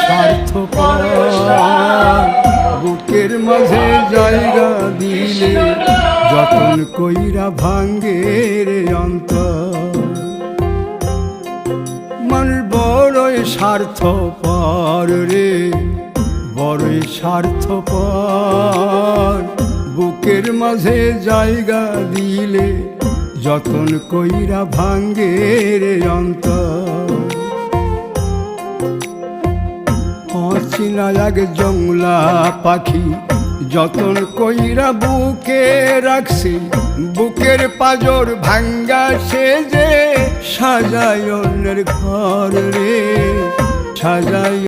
স্বার্থপর বুকের মাঝে জায়গা দিলে যতন কইরা ভাঙ্গে রে অন্তর। মানুষ বড়ই স্বার্থপর রে, বড়ই স্বার্থপর বুকের মাঝে জায়গা দিলে যতন কইরা ভাঙ্গে রে অন্তর। অচিনা এক জংলা পাখি যতন কইরা বুকে রাখছি, বুকের পাজর ভাঙ্গা সে যে সাজায় অন্যের ঘর রে, সাজায়